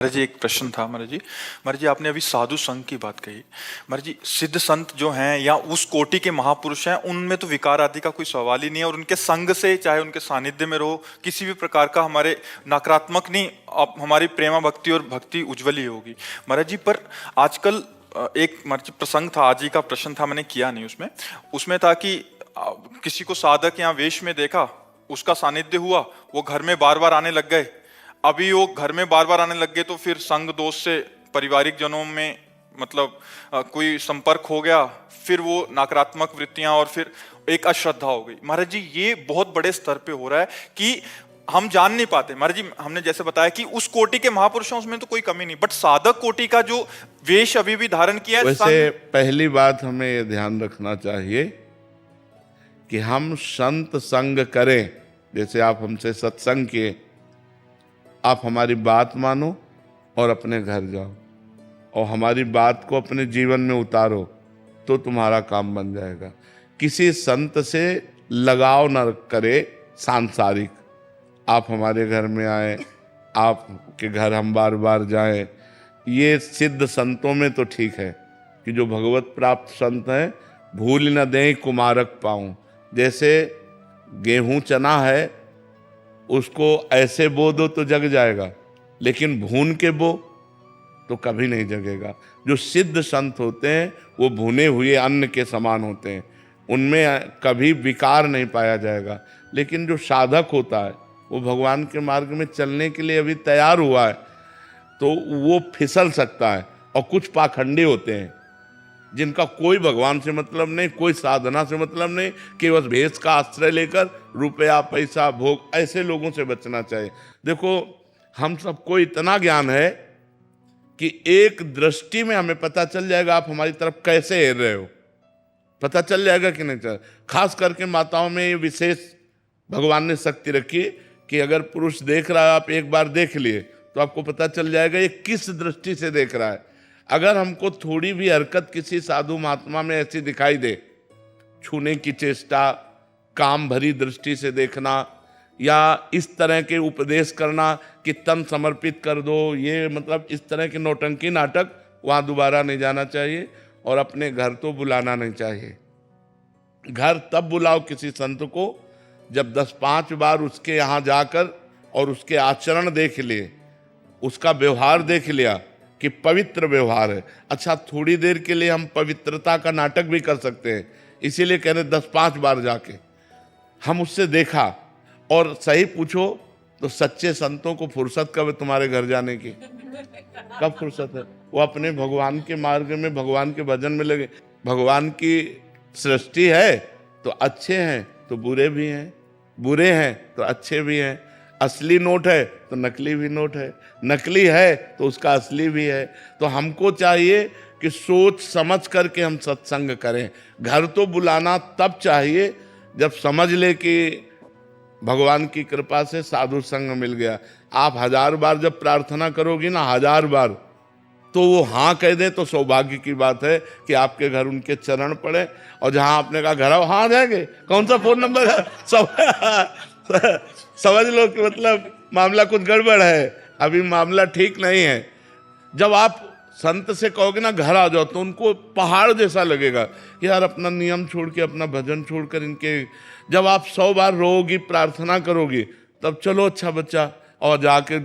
महाराज जी एक प्रश्न था महाराज जी आपने अभी साधु संघ की बात कही। महाराज जी सिद्ध संत जो हैं या उस कोटि के महापुरुष हैं उनमें तो विकार आदि का कोई सवाल ही नहीं है, और उनके संग से चाहे उनके सानिध्य में रहो किसी भी प्रकार का हमारे नकारात्मक नहीं, अब हमारी प्रेमा भक्ति और भक्ति उज्ज्वल ही होगी। महाराज जी पर आजकल एक महाराज जी प्रसंग था, आज ही का प्रश्न था, मैंने किया नहीं उसमें था कि किसी को साधक या वेश में देखा, उसका सानिध्य हुआ, वो घर में बार बार आने लग गए। अभी वो घर में बार बार आने लग गए तो फिर संग दोष से पारिवारिक जनों में मतलब कोई संपर्क हो गया, फिर वो नकारात्मक वृत्तियां और फिर एक अश्रद्धा हो गई। महाराज जी ये बहुत बड़े स्तर पे हो रहा है कि हम जान नहीं पाते। महाराज जी हमने जैसे बताया कि उस कोटि के महापुरुषों उसमें तो कोई कमी नहीं, बट साधक कोटि का जो वेश अभी भी धारण किया है। वैसे पहली बात हमें ये ध्यान रखना चाहिए कि हम संत संग करें। जैसे आप हमसे सत्संग किए, आप हमारी बात मानो और अपने घर जाओ और हमारी बात को अपने जीवन में उतारो तो तुम्हारा काम बन जाएगा। किसी संत से लगाव न करे सांसारिक। आप हमारे घर में आए, आपके घर हम बार बार जाएं, ये सिद्ध संतों में तो ठीक है कि जो भगवत प्राप्त संत हैं, भूल न दें कुमारक पाऊं। जैसे गेहूं चना है, उसको ऐसे बो दो तो जग जाएगा, लेकिन भून के बो तो कभी नहीं जगेगा। जो सिद्ध संत होते हैं वो भुने हुए अन्न के समान होते हैं, उनमें कभी विकार नहीं पाया जाएगा। लेकिन जो साधक होता है वो भगवान के मार्ग में चलने के लिए अभी तैयार हुआ है तो वो फिसल सकता है। और कुछ पाखंडी होते हैं जिनका कोई भगवान से मतलब नहीं, कोई साधना से मतलब नहीं, केवल भेष का आश्रय लेकर रुपया पैसा भोग, ऐसे लोगों से बचना चाहिए। देखो हम सबको इतना ज्ञान है कि एक दृष्टि में हमें पता चल जाएगा आप हमारी तरफ कैसे हेर रहे हो, पता चल जाएगा कि नहीं चल। खास करके माताओं में ये विशेष भगवान ने शक्ति रखी कि अगर पुरुष देख रहा है, आप एक बार देख लिए तो आपको पता चल जाएगा ये किस दृष्टि से देख रहा है। अगर हमको थोड़ी भी हरकत किसी साधु महात्मा में ऐसी दिखाई दे, छूने की चेष्टा, काम भरी दृष्टि से देखना, या इस तरह के उपदेश करना कि तन समर्पित कर दो, ये मतलब इस तरह के नौटंकी नाटक, वहाँ दोबारा नहीं जाना चाहिए। और अपने घर तो बुलाना नहीं चाहिए। घर तब बुलाओ किसी संत को जब 10-5 बार उसके यहाँ जाकर और उसके आचरण देख लिए, उसका व्यवहार देख लिया कि पवित्र व्यवहार है। अच्छा थोड़ी देर के लिए हम पवित्रता का नाटक भी कर सकते हैं, इसीलिए कह रहे 10-5 बार जाके हम उससे देखा। और सही पूछो तो सच्चे संतों को फुर्सत कब है तुम्हारे घर जाने की? कब फुर्सत है? वो अपने भगवान के मार्ग में, भगवान के भजन में लगे। भगवान की सृष्टि है तो अच्छे हैं तो बुरे भी हैं, बुरे हैं तो अच्छे भी हैं। असली नोट है तो नकली भी नोट है, नकली है तो उसका असली भी है। तो हमको चाहिए कि सोच समझ करके हम सत्संग करें। घर तो बुलाना तब चाहिए जब समझ ले कि भगवान की कृपा से साधु संग मिल गया। आप 1000 बार जब प्रार्थना करोगी ना, 1000 बार, तो वो हाँ कह दे तो सौभाग्य की बात है कि आपके घर उनके चरण पड़े। और जहां आपने कहा घर आओ, हाँ जाएंगे, कौन सा फोन नंबर है, सब समझ लो कि मतलब मामला कुछ गड़बड़ है, अभी मामला ठीक नहीं है। जब आप संत से कहोगे ना घर आ जाओ, तो उनको पहाड़ जैसा लगेगा कि यार अपना नियम छोड़ के, अपना भजन छोड़कर इनके। जब आप 100 बार रोगी, प्रार्थना करोगी, तब चलो अच्छा बच्चा, और जाके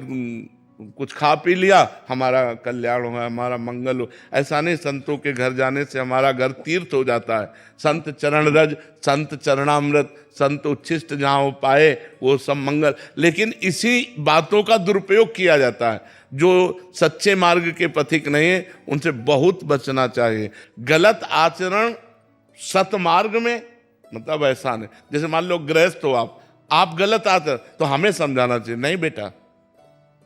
कुछ खा पी लिया, हमारा कल्याण हो, हमारा मंगल हो। ऐसा नहीं, संतों के घर जाने से हमारा घर तीर्थ हो जाता है। संत चरण रज, संत चरणामृत, संत उच्छिष्ट जहाँ हो पाए वो सब मंगल। लेकिन इसी बातों का दुरुपयोग किया जाता है। जो सच्चे मार्ग के पथिक नहीं है उनसे बहुत बचना चाहिए। गलत आचरण सतमार्ग में मतलब ऐसा नहीं, जैसे मान लो गृहस्थ हो आप गलत आचरण, तो हमें समझाना चाहिए नहीं बेटा,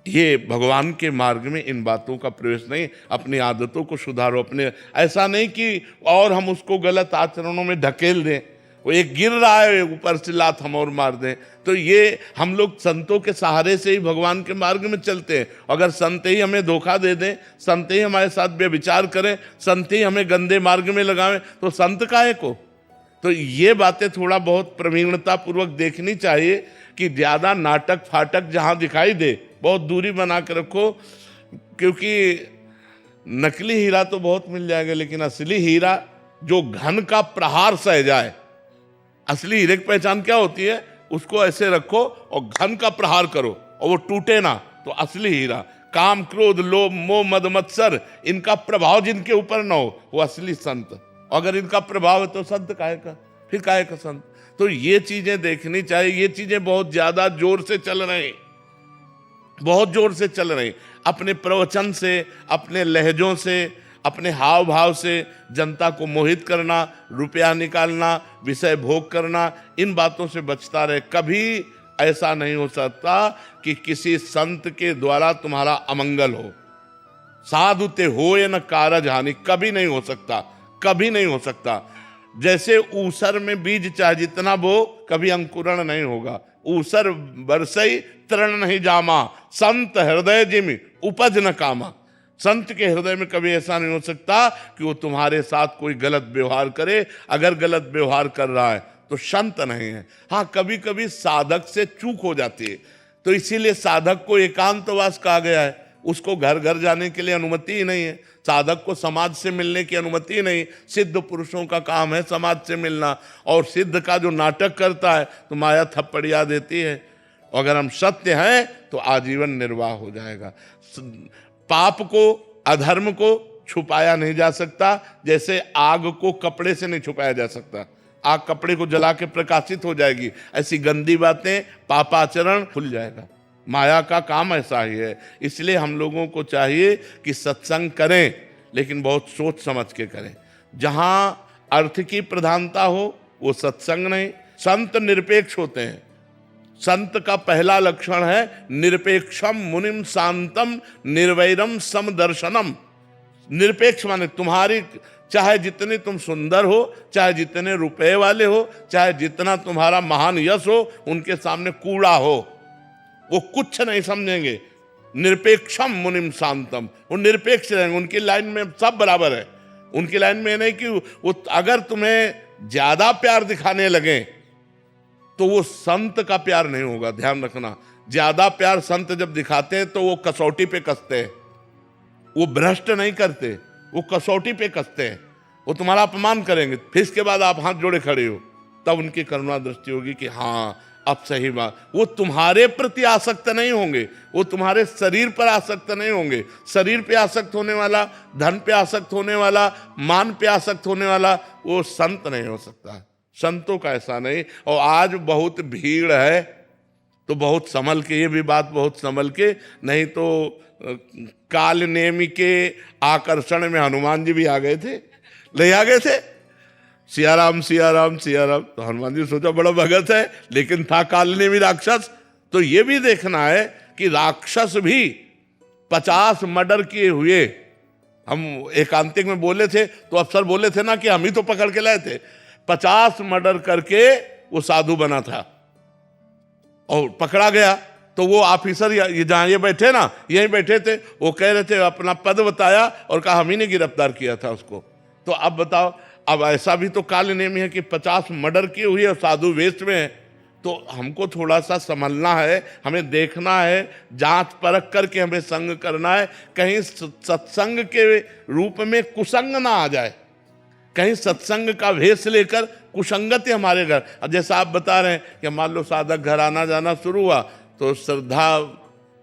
ये भगवान के मार्ग में इन बातों का प्रवेश नहीं, अपनी आदतों को सुधारो। अपने ऐसा नहीं कि और हम उसको गलत आचरणों में ढकेल दें, वो एक गिर रहा है ऊपर से लात हम और मार दें। तो ये हम लोग संतों के सहारे से ही भगवान के मार्ग में चलते हैं। अगर संत ही हमें धोखा दे दें, संत ही हमारे साथ व्यभिचार करें, संत ही हमें गंदे मार्ग में लगावें, तो संत काहे को? तो ये बातें थोड़ा बहुत प्रवीणता पूर्वक देखनी चाहिए कि ज़्यादा नाटक फाटक जहाँ दिखाई दे बहुत दूरी बना के रखो। क्योंकि नकली हीरा तो बहुत मिल जाएगा, लेकिन असली हीरा जो घन का प्रहार सह जाए, असली हीरे की पहचान क्या होती है? उसको ऐसे रखो और घन का प्रहार करो और वो टूटे ना, तो असली हीरा। काम, क्रोध, लोभ, मोह, मद, मत्सर, इनका प्रभाव जिनके ऊपर ना हो, वो असली संत। अगर इनका प्रभाव है तो संत काहे का, फिर काहे का संत? तो ये चीजें देखनी चाहिए। ये चीजें बहुत ज्यादा जोर से चल रहे हैं, बहुत जोर से चल रहे हैं। अपने प्रवचन से, अपने लहजों से, अपने हाव भाव से जनता को मोहित करना, रुपया निकालना, विषय भोग करना, इन बातों से बचता रहे। कभी ऐसा नहीं हो सकता कि किसी संत के द्वारा तुम्हारा अमंगल हो। साधु ते हो या न कारज हानि, कभी नहीं हो सकता, कभी नहीं हो सकता। जैसे ऊसर में बीज चाहे जितना बो, कभी अंकुरण नहीं होगा। ऊसर बरसई तृण नहीं जामा, संत हृदय जिम उपज न कामा। संत के हृदय में कभी ऐसा नहीं हो सकता कि वो तुम्हारे साथ कोई गलत व्यवहार करे। अगर गलत व्यवहार कर रहा है तो संत नहीं है। हाँ, कभी कभी साधक से चूक हो जाती है, तो इसीलिए साधक को एकांतवास कहा गया है। उसको घर घर जाने के लिए अनुमति ही नहीं है, साधक को समाज से मिलने की अनुमति ही नहीं। सिद्ध पुरुषों का काम है समाज से मिलना, और सिद्ध का जो नाटक करता है तो माया थप्पड़िया देती है। अगर हम सत्य हैं तो आजीवन निर्वाह हो जाएगा। पाप को, अधर्म को छुपाया नहीं जा सकता, जैसे आग को कपड़े से नहीं छुपाया जा सकता। आग कपड़े को जला के प्रकाशित हो जाएगी, ऐसी गंदी बातें, पापाचरण खुल जाएगा। माया का काम ऐसा ही है। इसलिए हम लोगों को चाहिए कि सत्संग करें, लेकिन बहुत सोच समझ के करें। जहां अर्थ की प्रधानता हो वो सत्संग नहीं। संत निरपेक्ष होते हैं। संत का पहला लक्षण है निरपेक्षम मुनिम शांतम निर्वैरम समदर्शनम। निरपेक्ष माने तुम्हारी, चाहे जितने तुम सुंदर हो, चाहे जितने रुपए वाले हो, चाहे जितना तुम्हारा महान यश हो, उनके सामने कूड़ा हो, वो कुछ नहीं समझेंगे। निरपेक्षम मुनिम शांतम, वो निरपेक्ष रहेंगे। उनकी लाइन में सब बराबर है। उनकी लाइन में नहीं कि वो अगर तुम्हें ज्यादा प्यार दिखाने लगे तो वो संत का प्यार नहीं होगा। ध्यान रखना, ज्यादा प्यार संत जब दिखाते हैं तो वो कसौटी पे कसते हैं, वो भ्रष्ट नहीं करते, वो कसौटी पे कसते हैं। वो तुम्हारा अपमान करेंगे, फिर इसके बाद आप हाथ जोड़े खड़े हो, तब उनकी करुणा दृष्टि होगी कि हाँ अब सही बात। वो तुम्हारे प्रति आसक्त नहीं होंगे, वो तुम्हारे शरीर पर आसक्त नहीं होंगे। शरीर पे आसक्त होने वाला, धन पे आसक्त होने वाला, मान पे आसक्त होने वाला, वो संत नहीं हो सकता। संतों का ऐसा नहीं। और आज बहुत भीड़ है तो बहुत संभल के, ये भी बात बहुत संभल के, नहीं तो काल नेमी के आकर्षण में हनुमान जी भी आ गए थे, ले आ गए थे। सियाराम सियाराम सियाराम, तो हनुमान जी सोचा बड़ा भगत है, लेकिन था काल नेमी राक्षस। तो ये भी देखना है कि राक्षस भी 50 मर्डर किए हुए, हम एकांतिक में बोले थे तो अफसर बोले थे ना कि हम ही तो पकड़ के लाए थे। 50 मर्डर करके वो साधु बना था और पकड़ा गया। तो वो ऑफिसर जहां ये बैठे ना, यहीं बैठे थे, वो कह रहे थे, अपना पद बताया और कहा हम ही ने गिरफ्तार किया था उसको। तो अब बताओ, अब ऐसा भी तो काल नेमी है कि 50 मर्डर किए हुए और साधु वेश में है। तो हमको थोड़ा सा संभलना है, हमें देखना है, जांच परख करके हमें संग करना है। कहीं सत्संग के रूप में कुसंग ना आ जाए, कहीं सत्संग का भेष लेकर कुसंगति हमारे घर। अब जैसा आप बता रहे हैं कि मान लो साधक घर आना जाना शुरू हुआ तो श्रद्धा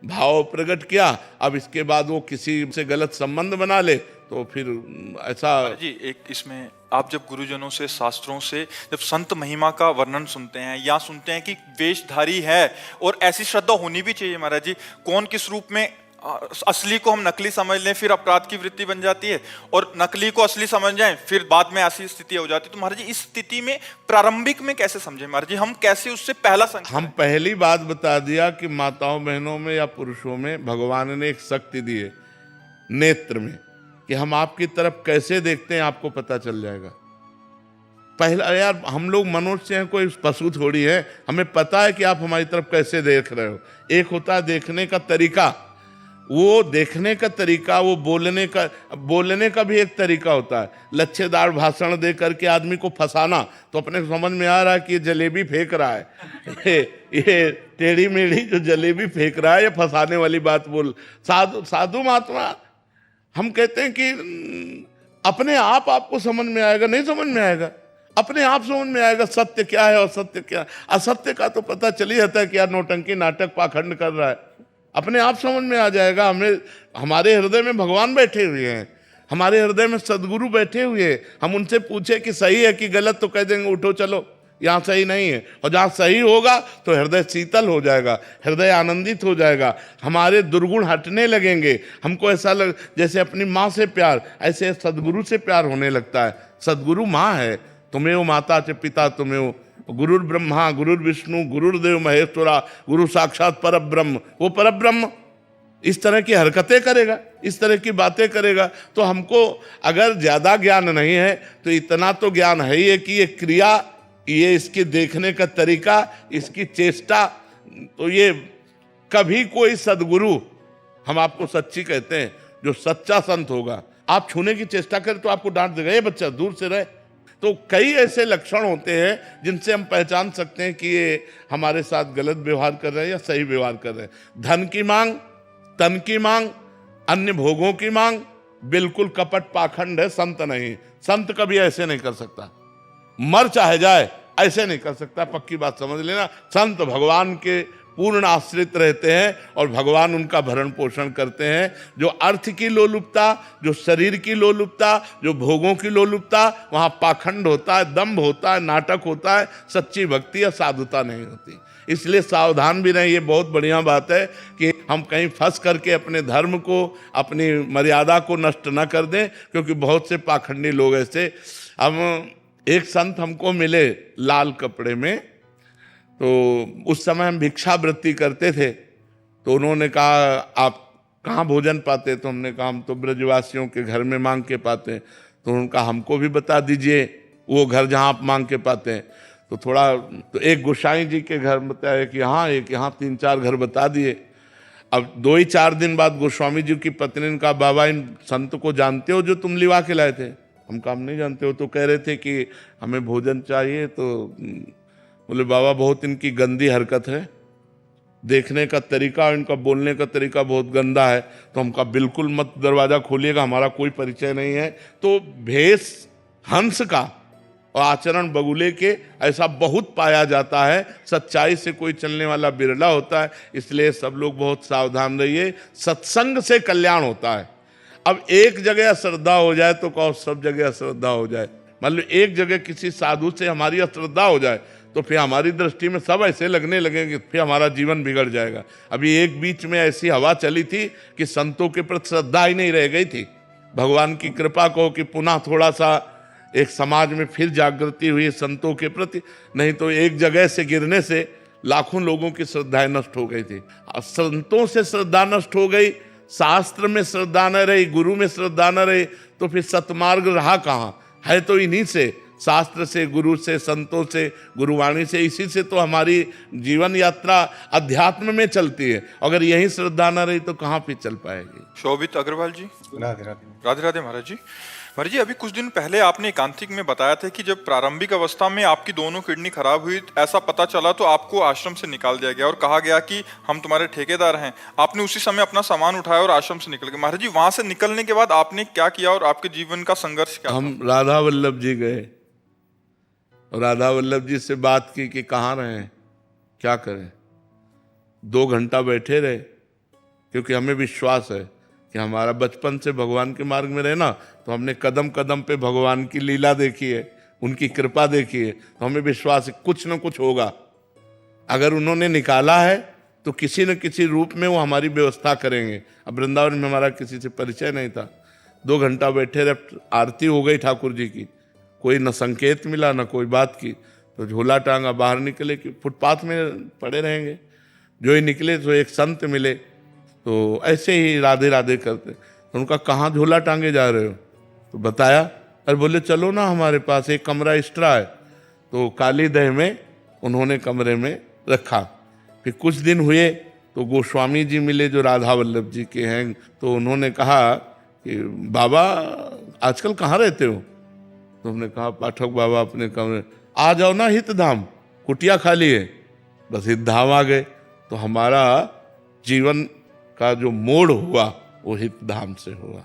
भाव प्रकट किया, अब इसके बाद वो किसी से गलत संबंध बना ले तो फिर ऐसा जी। एक इसमें आप जब गुरुजनों से, शास्त्रों से जब संत महिमा का वर्णन सुनते हैं या सुनते हैं कि वेशधारी है, और ऐसी श्रद्धा होनी भी चाहिए महाराज जी, कौन किस रूप में, असली को हम नकली समझ लें फिर अपराध की वृत्ति बन जाती है, और नकली को असली समझ जाएं फिर बाद में ऐसी स्थिति हो जाती है। तो महाराज जी इस स्थिति में प्रारंभिक में कैसे समझें महाराज जी, हम कैसे उससे पहला संकेत? हम पहली बात बता दिया कि माताओं बहनों में या पुरुषों में भगवान ने एक शक्ति दी है नेत्र में, कि हम आपकी तरफ कैसे देखते हैं आपको पता चल जाएगा। पहला, यार हम लोग मनुष्य हैं, कोई पशु थोड़ी है, हमें पता है कि आप हमारी तरफ कैसे देख रहे हो। एक होता है देखने का तरीका, वो देखने का तरीका, वो बोलने का भी एक तरीका होता है। लच्छेदार भाषण दे करके आदमी को फंसाना, तो अपने को समझ में आ रहा है कि ये जलेबी फेंक रहा है ये टेढ़ी मेढ़ी जो जलेबी फेंक रहा है, ये फंसाने वाली बात बोल। साधु महात्मा हम कहते हैं कि अपने आप आपको समझ में आएगा, नहीं समझ में आएगा, अपने आप समझ में आएगा सत्य क्या है और सत्य क्या है। असत्य का तो पता चल ही जाता है कि यार नौटंकी नाटक पाखंड कर रहा है, अपने आप समझ में आ जाएगा। हमारे हृदय में भगवान बैठे हुए हैं, हमारे हृदय में सदगुरु बैठे हुए हैं। हम उनसे पूछे कि सही है कि गलत, तो कह देंगे उठो चलो यहाँ सही नहीं है। और जहाँ सही होगा तो हृदय शीतल हो जाएगा, हृदय आनंदित हो जाएगा, हमारे दुर्गुण हटने लगेंगे। हमको ऐसा जैसे अपनी माँ से प्यार, ऐसे सदगुरु से प्यार होने लगता है। सदगुरु माँ है, तुम्हें माता च पिता तुम्हें, गुरुर ब्रह्मा गुरुर्विष्णु गुरुर्देव महेश्वरा, गुरु साक्षात पर ब्रह्म। वो पर ब्रह्म इस तरह की हरकतें करेगा, इस तरह की बातें करेगा। तो हमको अगर ज्यादा ज्ञान नहीं है तो इतना तो ज्ञान है ही है कि ये क्रिया, ये इसके देखने का तरीका, इसकी चेष्टा, तो ये कभी कोई सदगुरु, हम आपको सच्ची कहते हैं, जो सच्चा संत होगा, आप छूने की चेष्टा करें तो आपको डांट देगा, ये बच्चा दूर से रहे। तो कई ऐसे लक्षण होते हैं जिनसे हम पहचान सकते हैं कि ये हमारे साथ गलत व्यवहार कर रहे हैं या सही व्यवहार कर रहे हैं। धन की मांग, तन की मांग, अन्य भोगों की मांग, बिल्कुल कपट पाखंड है, संत नहीं। संत कभी ऐसे नहीं कर सकता, मर चाहे जाए ऐसे नहीं कर सकता, पक्की बात समझ लेना। संत भगवान के पूर्ण आश्रित रहते हैं और भगवान उनका भरण पोषण करते हैं। जो अर्थ की लोलुपता, जो शरीर की लोलुपता, जो भोगों की लोलुपता, वहाँ पाखंड होता है, दंभ होता है, नाटक होता है, सच्ची भक्ति या साधुता नहीं होती। इसलिए सावधान भी रहें। ये बहुत बढ़िया बात है कि हम कहीं फंस करके अपने धर्म को, अपनी मर्यादा को नष्ट न कर दें, क्योंकि बहुत से पाखंडी लोग ऐसे। हम एक संत हमको मिले लाल कपड़े में, तो उस समय हम भिक्षावृत्ति करते थे। तो उन्होंने कहा आप कहाँ भोजन पाते? तो हमने कहा हम तो ब्रजवासियों के घर में मांग के पाते हैं। तो उनका हमको भी बता दीजिए वो घर जहाँ आप मांग के पाते हैं। तो एक गोसाई जी के घर बताया कि हाँ, एक यहाँ 3-4 घर बता दिए। अब 2 ही 4 दिन बाद गोस्वामी जी की पत्नी ने कहा बाबा इन संत को जानते हो जो तुम लिवा के लाए थे? हम काम नहीं जानते हो। तो कह रहे थे कि हमें भोजन चाहिए। तो बोले बाबा बहुत इनकी गंदी हरकत है, देखने का तरीका, इनका बोलने का तरीका बहुत गंदा है। तो हम कहा बिल्कुल मत दरवाज़ा खोलिएगा, हमारा कोई परिचय नहीं है। तो भेष हंस का और आचरण बगुले के ऐसा बहुत पाया जाता है। सच्चाई से कोई चलने वाला बिरला होता है। इसलिए सब लोग बहुत सावधान रहिए। सत्संग से कल्याण होता है। अब एक जगह अश्रद्धा हो जाए तो कहो सब जगह अश्रद्धा हो जाए। मतलब एक जगह किसी साधु से हमारी अश्रद्धा हो जाए तो फिर हमारी दृष्टि में सब ऐसे लगने लगेंगे, फिर हमारा जीवन बिगड़ जाएगा। अभी एक बीच में ऐसी हवा चली थी कि संतों के प्रति श्रद्धा ही नहीं रह गई थी। भगवान की कृपा कहो कि पुनः थोड़ा सा एक समाज में फिर जागृति हुई संतों के प्रति। नहीं तो एक जगह से गिरने से लाखों लोगों की श्रद्धाएं नष्ट हो गई थी। संतों से श्रद्धा नष्ट हो गई, शास्त्र में श्रद्धा न रही, गुरु में श्रद्धा न रही, तो फिर सतमार्ग रहा कहाँ? है तो इन्हीं से, शास्त्र से, गुरु से, संतों से, गुरुवाणी से। इसी से तो हमारी जीवन यात्रा अध्यात्म में चलती है। अगर यही श्रद्धा न रही तो कहाँ पे चल पाएगी? शोभित अग्रवाल जी। राधे राधे। राधे राधे महाराज जी। महाराज जी, अभी कुछ दिन पहले आपने एकांतिक में बताया था कि जब प्रारंभिक अवस्था में आपकी दोनों किडनी खराब हुई, ऐसा पता चला तो आपको आश्रम से निकाल दिया गया और कहा गया कि हम तुम्हारे ठेकेदार हैं। आपने उसी समय अपना सामान उठाया और आश्रम से निकल गए। महाराज जी, वहां से निकलने के बाद आपने क्या किया और आपके जीवन का संघर्ष क्या? हम राधा वल्लभ जी गए, राधा वल्लभ जी से बात की कि कहाँ रहें, क्या करें। 2 घंटा बैठे रहे, क्योंकि हमें विश्वास है कि हमारा बचपन से भगवान के मार्ग में रहना, तो हमने कदम कदम पे भगवान की लीला देखी है, उनकी कृपा देखी है। तो हमें विश्वास है कुछ न कुछ होगा। अगर उन्होंने निकाला है तो किसी न किसी रूप में वो हमारी व्यवस्था करेंगे। अब वृंदावन में हमारा किसी से परिचय नहीं था। 2 घंटा बैठे रहे, आरती हो गई ठाकुर जी की, कोई न संकेत मिला न कोई बात की। तो झोला टांगा बाहर निकले कि फुटपाथ में पड़े रहेंगे। जो ही निकले तो एक संत मिले, तो ऐसे ही राधे राधे करते। तो उनका कहाँ झोला टांगे जा रहे हो? तो बताया। अरे बोले चलो ना हमारे पास एक कमरा एक्स्ट्रा है। तो काली दह में उन्होंने कमरे में रखा। फिर कुछ दिन हुए तो गोस्वामी जी मिले जो राधा वल्लभ जी के हैं, तो उन्होंने कहा कि बाबा आजकल कहाँ रहते हो? तो हमने कहा पाठक बाबा अपने कमरे, आ जाओ ना हितधाम, कुटिया खाली है। बस हितधाम आ गए। तो हमारा जीवन का जो मोड़ हुआ वो हितधाम से हुआ,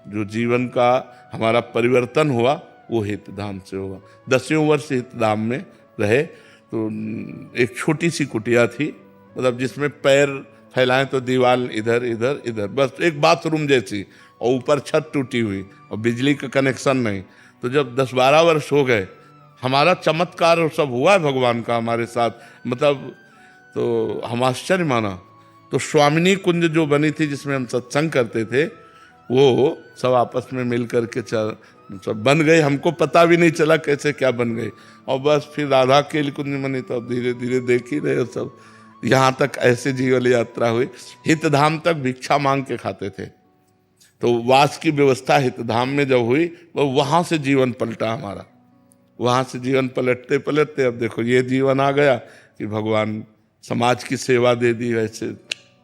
जो जीवन का हमारा परिवर्तन हुआ वो हितधाम से हुआ। 10वें वर्ष हितधाम में रहे। तो एक छोटी सी कुटिया थी, मतलब जिसमें पैर फैलाएं तो दीवार इधर इधर इधर, बस एक बाथरूम जैसी, और ऊपर छत टूटी हुई और बिजली का कनेक्शन नहीं। तो जब 10-12 वर्ष हो गए, हमारा चमत्कार और सब हुआ है भगवान का हमारे साथ, मतलब तो हम आश्चर्य माना। तो स्वामिनी कुंज जो बनी थी जिसमें हम सत्संग करते थे, वो सब आपस में मिल करके सब बन गई। हमको पता भी नहीं चला कैसे क्या बन गई। और बस फिर राधा के कुंज बनी, तो धीरे धीरे देख ही रहे सब, यहाँ तक ऐसे जीवन यात्रा हुई। हितधाम तक भिक्षा मांग के खाते थे। तो वास की व्यवस्था हितधाम में जब हुई, वो वहाँ से जीवन पलटा हमारा। वहाँ से जीवन पलटते पलटते अब देखो ये जीवन आ गया कि भगवान समाज की सेवा दे दी, वैसे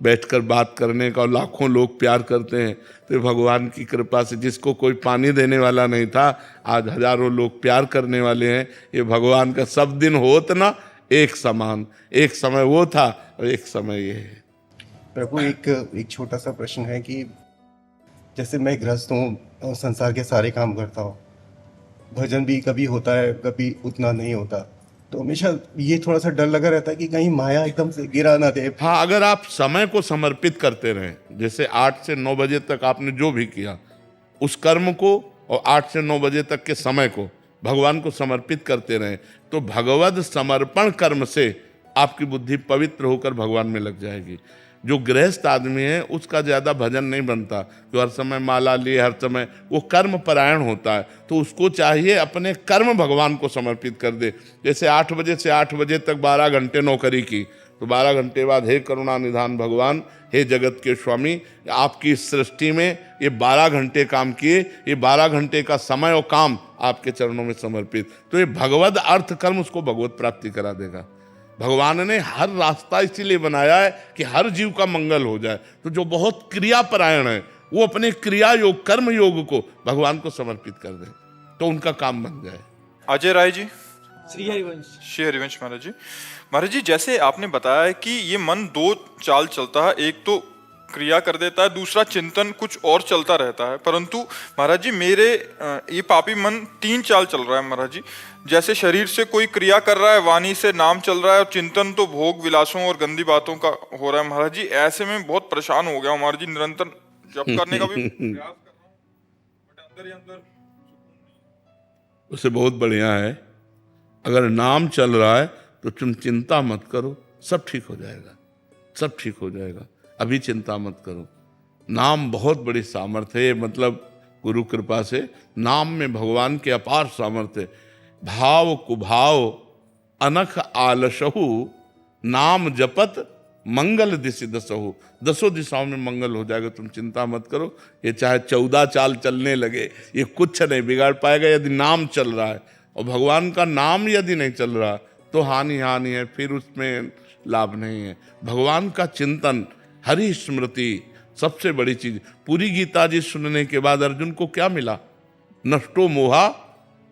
बैठकर बात करने का, और लाखों लोग प्यार करते हैं। तो भगवान की कृपा से जिसको कोई पानी देने वाला नहीं था, आज हजारों लोग प्यार करने वाले हैं। ये भगवान का सब दिन होत ना एक समान, एक समय वो था और एक समय ये है। प्रभु एक छोटा सा प्रश्न है कि जैसे मैं गृहस्थ हूँ, संसार के सारे काम करता हूँ, भजन भी कभी होता है कभी उतना नहीं होता, तो हमेशा ये थोड़ा सा डर लगा रहता है कि कहीं माया एकदम से गिरा ना दे। हाँ, अगर आप समय को समर्पित करते रहें, जैसे 8 से 9 बजे तक आपने जो भी किया उस कर्म को, और 8 से 9 बजे तक के समय को भगवान को समर्पित करते रहें, तो भगवद समर्पण कर्म से आपकी बुद्धि पवित्र होकर भगवान में लग जाएगी। जो गृहस्थ आदमी है उसका ज़्यादा भजन नहीं बनता, जो हर समय माला लिए, हर समय वो कर्म परायण होता है। तो उसको चाहिए अपने कर्म भगवान को समर्पित कर दे। जैसे 8 बजे से 8 बजे तक 12 घंटे नौकरी की, तो 12 घंटे बाद हे करुणा निधान भगवान, हे जगत के स्वामी, आपकी इस सृष्टि में ये 12 घंटे काम किए, ये 12 घंटे का समय और काम आपके चरणों में समर्पित। तो ये भगवद अर्थ कर्म उसको भगवत प्राप्ति करा देगा। भगवान ने हर रास्ता इसीलिए बनाया है कि हर जीव का मंगल हो जाए। तो जो बहुत क्रियापरायण है वो अपने क्रिया योग, कर्म योग को भगवान को समर्पित कर दे, तो उनका काम बन जाए। अजय राय जी। श्री हरिवंश। श्री हरिवंश महाराज जी। महाराज जी, जैसे आपने बताया कि ये मन 2 चाल चलता है, एक तो क्रिया कर देता है, दूसरा चिंतन कुछ और चलता रहता है। परंतु महाराज जी मेरे ये पापी मन 3 चाल चल रहा है महाराज जी। जैसे शरीर से कोई क्रिया कर रहा है, वाणी से नाम चल रहा है, और चिंतन तो भोग विलासों और गंदी बातों का हो रहा है महाराज जी। ऐसे में बहुत परेशान हो गया हूँ महाराज जी, निरंतर जप करने का भी प्रयास कर रहा हूँ, बट अंदर ही अंदर। उसे बहुत बढ़िया है, अगर नाम चल रहा है तो तुम चिंता मत करो, सब ठीक हो जाएगा, सब ठीक हो जाएगा। अभी चिंता मत करो। नाम बहुत बड़ी सामर्थ्य है, मतलब गुरु कृपा से नाम में भगवान के अपार सामर्थ्य है। भाव कुभाव अनख आलसहु, नाम जपत मंगल दिशि दसहु। 10 दिशाओं में मंगल हो जाएगा, तुम चिंता मत करो। ये चाहे 14 चाल चलने लगे, ये कुछ नहीं बिगाड़ पाएगा यदि नाम चल रहा है। और भगवान का नाम यदि नहीं चल रहा तो हानि है, फिर उसमें लाभ नहीं है। भगवान का चिंतन, हरि स्मृति सबसे बड़ी चीज। पूरी गीता जी सुनने के बाद अर्जुन को क्या मिला? नष्टो मोहा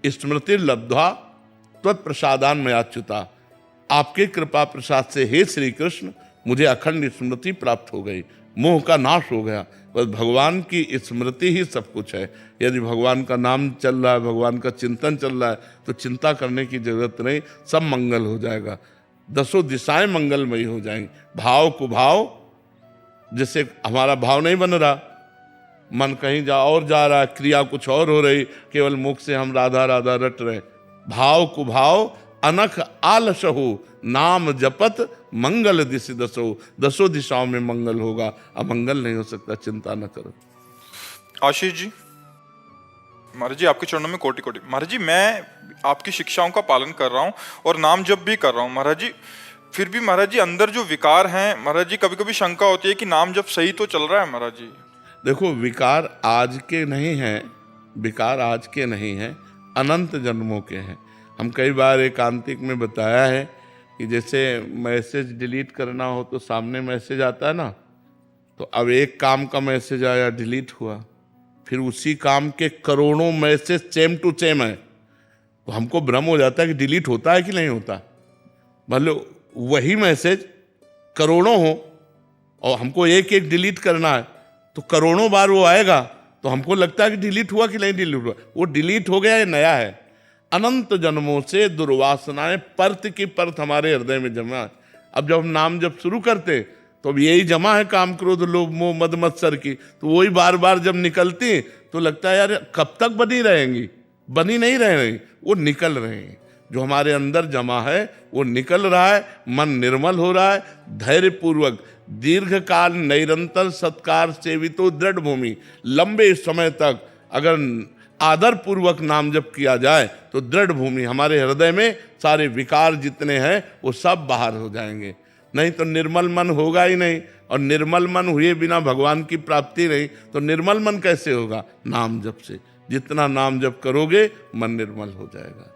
स्मृति लब्ध्वा त्वत्प्रसादान मयाच्युता। आपके कृपा प्रसाद से हे श्री कृष्ण मुझे अखंड स्मृति प्राप्त हो गई, मोह का नाश हो गया। बस भगवान की स्मृति ही सब कुछ है। यदि भगवान का नाम चल रहा है, भगवान का चिंतन चल रहा है, तो चिंता करने की जरूरत नहीं, सब मंगल हो जाएगा। 10 दिशाएं मंगलमयी हो जाएंगी। भाव कुभाव, जैसे हमारा भाव नहीं बन रहा, मन कहीं और जा रहा है, क्रिया कुछ और हो रही, केवल मुख से हम राधा राधा रट रहे। भाव कुभाव अनख आलसहु, नाम जपत मंगल दिशि दसो। 10 दिशाओं में मंगल होगा, अमंगल नहीं हो सकता, चिंता न करो। आशीष जी। महाराज जी आपके चरणों में कोटि कोटि। महाराज जी मैं आपकी शिक्षाओं का पालन कर रहा हूँ और नाम जप भी कर रहा हूँ महाराज जी, फिर भी महाराज जी अंदर जो विकार हैं महाराज जी, कभी कभी शंका होती है कि नाम जप सही तो चल रहा है महाराज जी। देखो, विकार आज के नहीं हैं, विकार आज के नहीं हैं, अनंत जन्मों के हैं। हम कई बार एकांतिक में बताया है कि जैसे मैसेज डिलीट करना हो तो सामने मैसेज आता है ना, तो अब एक काम का मैसेज आया, डिलीट हुआ, फिर उसी काम के करोड़ों मैसेज सेम टू सेम है, तो हमको भ्रम हो जाता है कि डिलीट होता है कि नहीं होता। मतलब वही मैसेज करोड़ों हो और हमको एक एक डिलीट करना है, तो करोड़ों बार वो आएगा, तो हमको लगता है कि डिलीट हुआ कि नहीं डिलीट हुआ। वो डिलीट हो गया, ये नया है। अनंत जन्मों से दुर्वासनाएं परत की परत हमारे हृदय में जमा है। अब जब हम नाम जब शुरू करते तो अब यही जमा है, काम क्रोध लोभ मोह मद मत्सर की, तो वही बार बार जब निकलती तो लगता है यार कब तक बनी रहेंगी, बनी नहीं रही, वो निकल रहे हैं। जो हमारे अंदर जमा है वो निकल रहा है, मन निर्मल हो रहा है। धैर्य पूर्वक दीर्घ काल निरंतर सत्कार सेवितो दृढ़ भूमि, लंबे समय तक अगर आदर पूर्वक नाम जप किया जाए तो दृढ़ भूमि, हमारे हृदय में सारे विकार जितने हैं वो सब बाहर हो जाएंगे। नहीं तो निर्मल मन होगा ही नहीं, और निर्मल मन हुए बिना भगवान की प्राप्ति नहीं। तो निर्मल मन कैसे होगा? नाम जप से। जितना नाम जप करोगे मन निर्मल हो जाएगा।